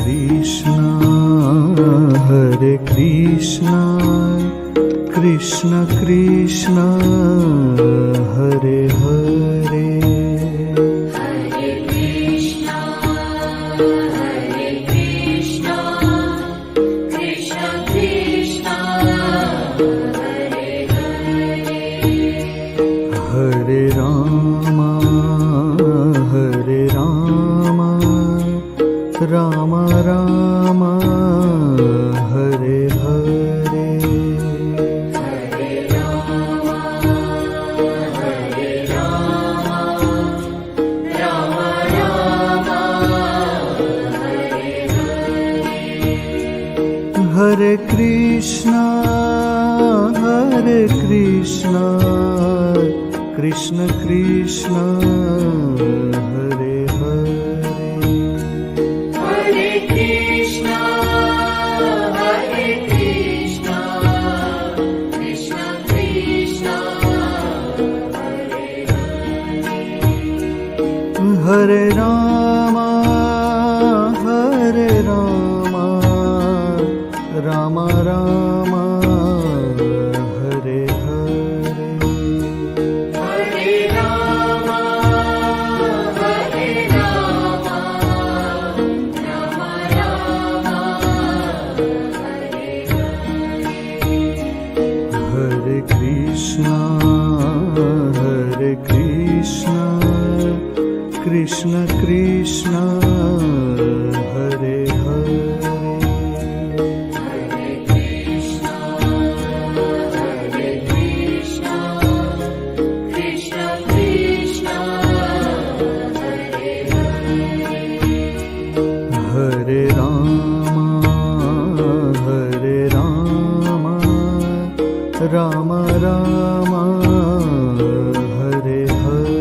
Krishna Krishna Krishna Hare Hare Hare Krishna Krishna Krishna Hare Hare Hare Rama Rama Rama Hare Hare Hare Rama Rama Rama Hare Hare Hare Krishna Krishna Krishna Hare Hare Hare Krishna Krishna Krishna Hare Hare Hare Rama Rama Rama Hare Hare Hare Rama Rama Rama Hare Hare Hare Krishna Krishna Krishna Hare Hare Hare Krishna Krishna Krishna Hare Hare Hare Rama Rama Rama Hare Hare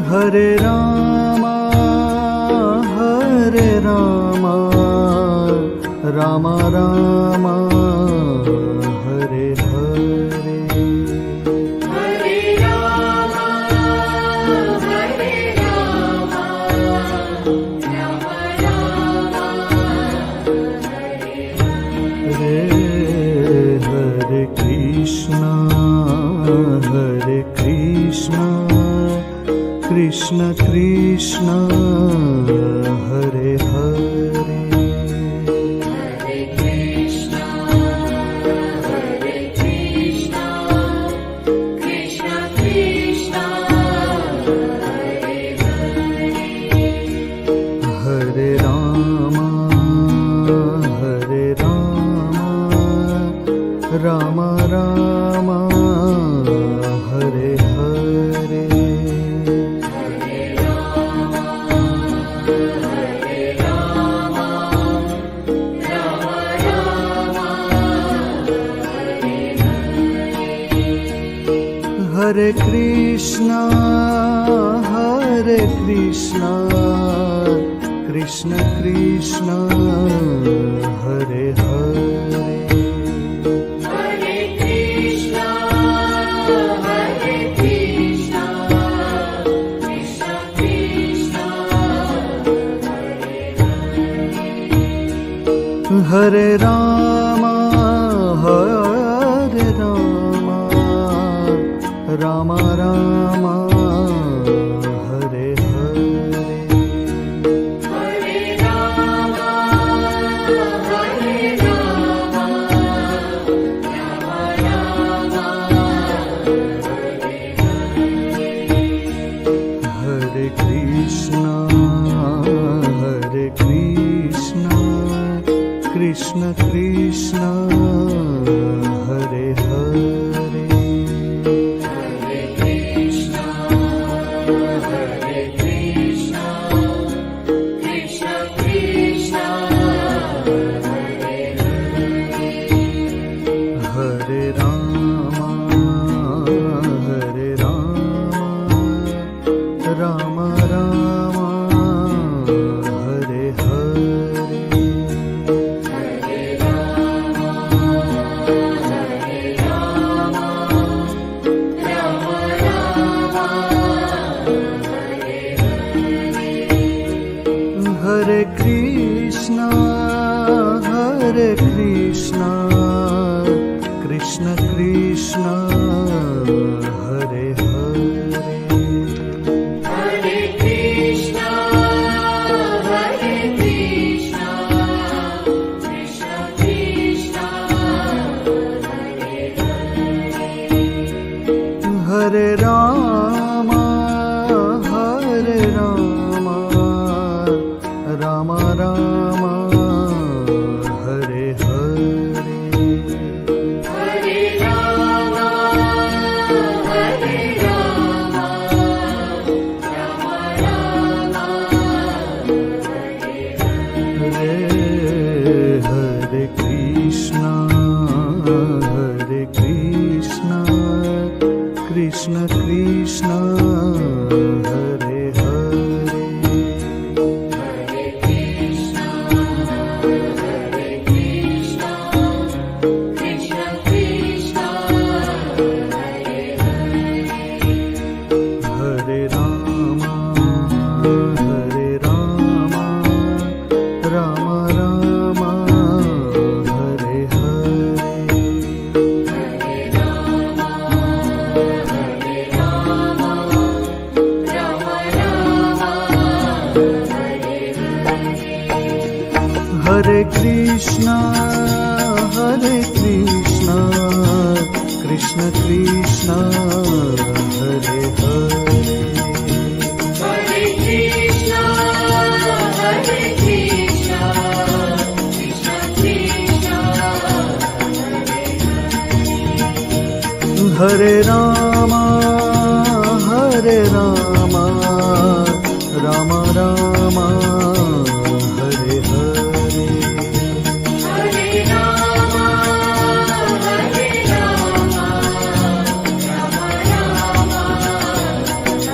Hare Rama Rama Rama Hare Hare Hare Krishna Krishna Krishna Hare Hare Hare Krishna Krishna Krishna Hare Hare Hare Rama Rama Rama Hare Hare Hare Rama Rama Rama Hare Hare Krishna Krishna Krishna Hare Hare Hare Krishna Krishna Krishna Hare Hare Hare Rama Rama Rama Hare Hare Hare Rama Rama Rama Hare Hare Hare Krishna Krishna Krishna Hare Hare Hare Krishna Krishna Krishna Hare Rama Rama Rama Hare Hare Hare Rama Hare Krishna Krishna Krishna Hare Hare Hare Hare Rama, Hare Rama, Rama Rama, Hare Hare. Hare Rama, Hare Rama, Rama Rama, Hare Hare Krishna, Krishna Krishna, Hare Hare. Hare Krishna, Hare Krishna, Krishna Krishna, Hare Hare. Hare Rama, Hare Rama, Rama Rama, Hare Hare. Hare Rama, Hare Rama, Rama Rama, Hare Hare. Hare Krishna, Krishna Krishna, Hare Hare. Hare Krishna, Hare Krishna, Krishna Krishna, Hare Hare. Hare Rama, Hare Rama, Rama Rama, Hare Hare. Hare Rama, Hare Rama, Rama Rama,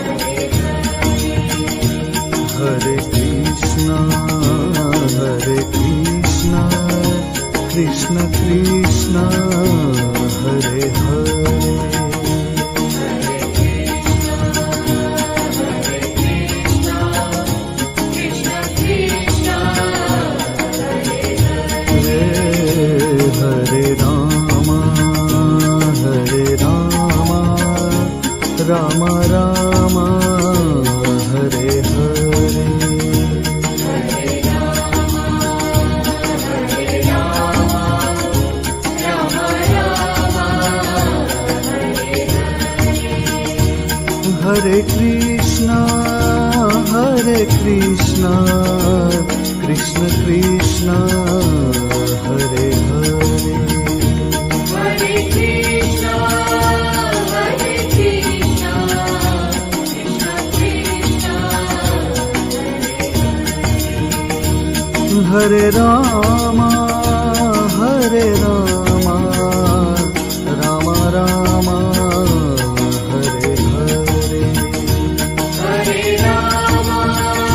Hare Hare. Hare Krishna, Krishna Krishna, Hare Hare. Krishna Krishna, Hare Rama, Hare Rama, Rama Rama, Hare Hare. Hare Rama, Hare Rama, Rama Rama, Hare Hare. Hare Krishna, Krishna Krishna, Hare Hare. Hare Krishna, Hare Krishna, Krishna Krishna, Hare Hare. Hare Rama,